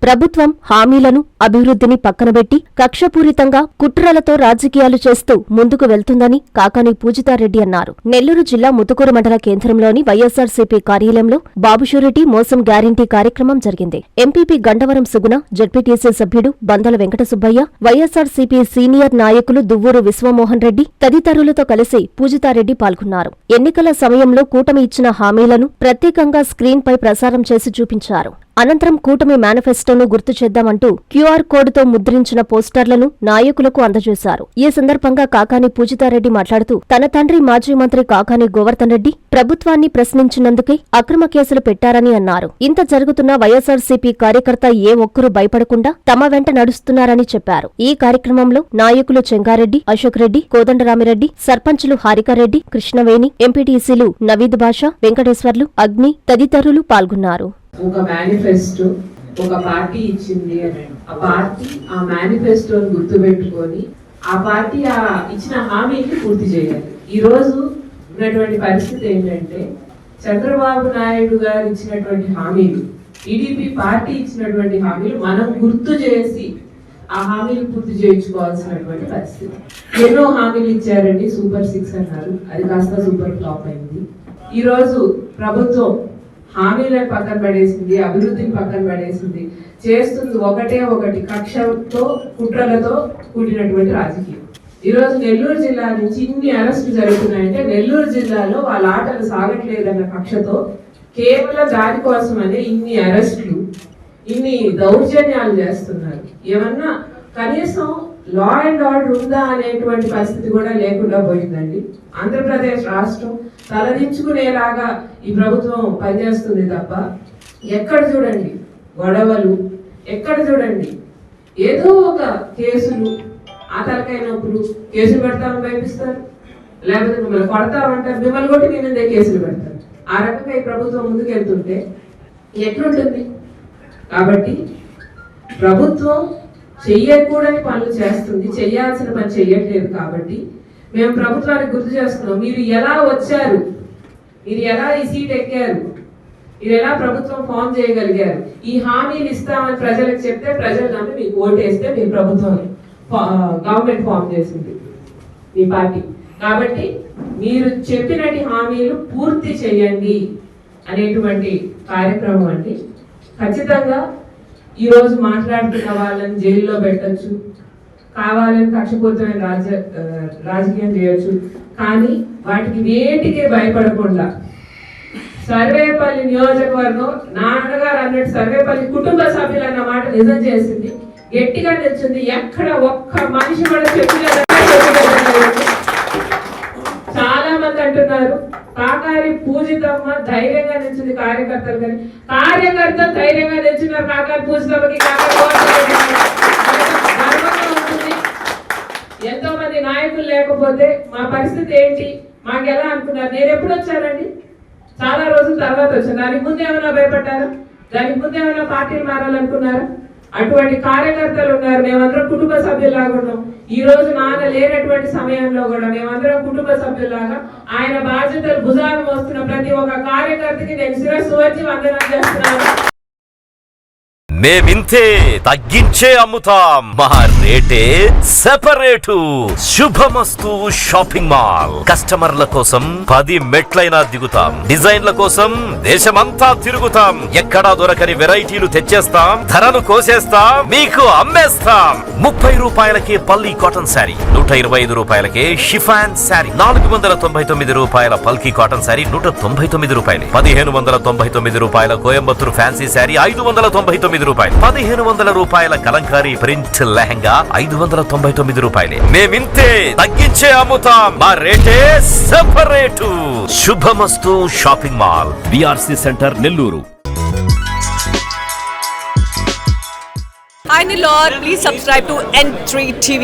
ప్రభుత్వం హామీలను, అభివృద్ధిని పక్కనబెట్టి కక్షపూరితంగా కుట్రలతో రాజకీయాలు చేస్తూ ముందుకు వెళ్తుందని కాకాని పూజితారెడ్డి అన్నారు. నెల్లూరు జిల్లా ముతుకూరు మండల కేంద్రంలోని వైఎస్సార్సీపీ కార్యాలయంలో బాబు షూరిటీ మోసం గ్యారంటీ కార్యక్రమం జరిగింది. ఎంపీపీ గండవరం సుగుణ, జడ్పీటీసీ సభ్యుడు బందల వెంకట సుబ్బయ్య, వైఎస్సార్సీపీ సీనియర్ నాయకులు దువ్వూరు విశ్వమోహన్ రెడ్డి తదితరులతో కలిసి పూజితారెడ్డి పాల్గొన్నారు. ఎన్నికల సమయంలో కూటమి ఇచ్చిన హామీలను ప్రత్యేకంగా స్క్రీన్పై ప్రసారం చేసి చూపించారు. అనంతరం కూటమి మేనిఫెస్టోను గుర్తు చేద్దామంటూ క్యూఆర్ కోడ్తో ముద్రించిన పోస్టర్లను నాయకులకు అందజేశారు. ఈ సందర్భంగా కాకాని పూజితారెడ్డి మాట్లాడుతూ తన తండ్రి మాజీ మంత్రి కాకాని గోవర్ధన్ రెడ్డి ప్రభుత్వాన్ని ప్రశ్నించినందుకే అక్రమ కేసులు పెట్టారని అన్నారు. ఇంత జరుగుతున్న వైఎస్సార్సీపీ కార్యకర్త ఏ ఒక్కరూ భయపడకుండా తమ వెంట నడుస్తున్నారని చెప్పారు. ఈ కార్యక్రమంలో నాయకులు చెంగారెడ్డి, అశోక్ రెడ్డి, కోదండరామిరెడ్డి, సర్పంచులు హారికారెడ్డి, కృష్ణవేణి, ఎంపీటీసీలు నవీద్ బాషా, వెంకటేశ్వర్లు, అగ్ని తదితరులు పాల్గొన్నారు. ఒక మేనిఫెస్టో ఒక పార్టీ ఇచ్చింది అని ఆ పార్టీ ఆ మేనిఫెస్టోని గుర్తుపెట్టుకొని ఆ పార్టీ ఆ ఇచ్చిన హామీని పూర్తి చేయాలి. ఈ రోజు ఉన్నటువంటి పరిస్థితి ఏంటంటే చంద్రబాబు నాయుడు గారు ఇచ్చినటువంటి హామీలు, టీడీపీ పార్టీ ఇచ్చినటువంటి హామీలు మనం గుర్తు చేసి ఆ హామీలు పూర్తి చేయించుకోవాల్సినటువంటి పరిస్థితి. ఎన్నో హామీలు ఇచ్చారండి, సూపర్ 6 అన్నారు, అది కాస్త సూపర్ ఫ్లాప్ అయింది. ఈ రోజు ప్రభుత్వం హామీలను పక్కన పడేసింది, అభివృద్ధిని పక్కన పడేసింది, చేస్తుంది ఒకటి కక్షతో కుట్రలతో కూడినటువంటి రాజకీయం. ఈరోజు నెల్లూరు జిల్లా నుంచి ఇన్ని అరెస్టులు జరుగుతున్నాయంటే నెల్లూరు జిల్లాలో వాళ్ళ ఆటలు సాగట్లేదన్న కక్షతో కేవలం దానికోసమనే ఇన్ని అరెస్టులు, ఇన్ని దౌర్జన్యాలు చేస్తున్నారు. ఏమన్నా కనీసం లా అండ్ ఆర్డర్ ఉందా అనేటువంటి పరిస్థితి కూడా లేకుండా పోయిందండి. ఆంధ్రప్రదేశ్ రాష్ట్రం తలదించుకునేలాగా ఈ ప్రభుత్వం పనిచేస్తుంది తప్ప ఎక్కడ చూడండి గొడవలు, ఎక్కడ చూడండి ఏదో ఒక కేసులు, ఆ తలకాయ నొప్పులు, కేసులు పెడతామని భయపిస్తారు, లేకపోతే మిమ్మల్ని కొడతామంటారు, మిమ్మల్ని కొట్టి మీ మీదే కేసులు పెడతారు. ఆ రకంగా ఈ ప్రభుత్వం ముందుకు వెళ్తుంటే ఎట్లుంటుంది? కాబట్టి ప్రభుత్వం చెయ్యకూడని పనులు చేస్తుంది, చెయ్యాల్సిన పని చెయ్యట్లేదు. కాబట్టి మేము ప్రభుత్వానికి గుర్తు చేస్తున్నాం, మీరు ఎలా వచ్చారు, మీరు ఎలా ఈ సీట్ ఎక్కారు, మీరు ఎలా ప్రభుత్వం ఫామ్ చేయగలిగారు, ఈ హామీలు ఇస్తామని ప్రజలకు చెప్తే ప్రజలు నమ్మి మీకు ఓటేస్తే మీరు ప్రభుత్వం గవర్నమెంట్ ఫామ్ చేసింది మీ పార్టీ. కాబట్టి మీరు చెప్పినట్టు హామీలు పూర్తి చేయండి అనేటువంటి కార్యక్రమం అండి. ఖచ్చితంగా ఈరోజు మాట్లాడుతున్న వాళ్ళని జైల్లో పెట్టచ్చు, కావాలని కక్షపూరితమైన రాజకీయం చేయొచ్చు, కానీ వాటికి వేటికే భయపడకుండా సర్వేపల్లి నియోజకవర్గం నాన్నగారు అన్నట్టు సర్వేపల్లి కుటుంబ సభ్యులు అన్న మాట నిజం చేసింది, గట్టిగా తెచ్చింది. ఎక్కడ ఒక్క మనిషి కూడా చెప్పలేదు. చాలా మంది అంటున్నారు కాకాని పూజితమ్మ ధైర్యంగా నిలిచింది కార్యకర్తలు, కానీ కార్యకర్త ధైర్యంగా నిలిచినారు కాకాని పూజితమ్మకి. ఎంతో మంది నాయకులు లేకపోతే మా పరిస్థితి ఏంటి, మాకు ఎలా అనుకున్నారు? నేను ఎప్పుడు వచ్చానండి? చాలా రోజుల తర్వాత వచ్చాను. దానికి ముందు ఏమైనా భయపడ్డారా? దానికి ముందు ఏమైనా పార్టీలు మారాలనుకున్నారా? అటువంటి కార్యకర్తలు ఉన్నారు. మేమందరం కుటుంబ సభ్యులాగా ఉన్నాం. ఈ రోజు నాన్న లేనటువంటి సమయంలో కూడా మేమందరం కుటుంబ సభ్యులాగా ఆయన బాధ్యతలు భుజాన్ని మోస్తున్న ప్రతి ఒక్క కార్యకర్తకి నేను శిరస్సు వచ్చి వందనం చేస్తున్నాను. మేమింతే తగ్గించే అమ్ముతాం, మా రేటే సెపరేటు. శుభమస్తు షాపింగ్ మాల్. కస్టమర్ల కోసం 10 మెట్లైనా దిగుతాం, డిజైన్ల కోసం దేశమంతా తిరుగుతాం, ఎక్కడా దొరకని వెరైటీలు తెచ్చేస్తాం, ధరను కోసేస్తాం, మీకు అమ్మేస్తాం. 30 రూపాయలకే పల్లి కాటన్ శారీ, 125 రూపాయలకే షిఫాన్ శారీ, 499 రూపాయల పల్కీ కాటన్ శారీ 199 రూపాయలు, 1599 రూపాయల కోయంబత్తూరు ఫ్యాన్సీ శారీ 599 రూపాయలు, 1500 రూపాయల కలంకారీ ప్రింట్ లెహంగా 599 రూపాయలే. మేమింతే తగ్గించే అమ్ముతాం, మా రేటే separate. Subhamastu shopping mall, BRC centre, Nellore. Hi Nilor, please subscribe to N3 TV.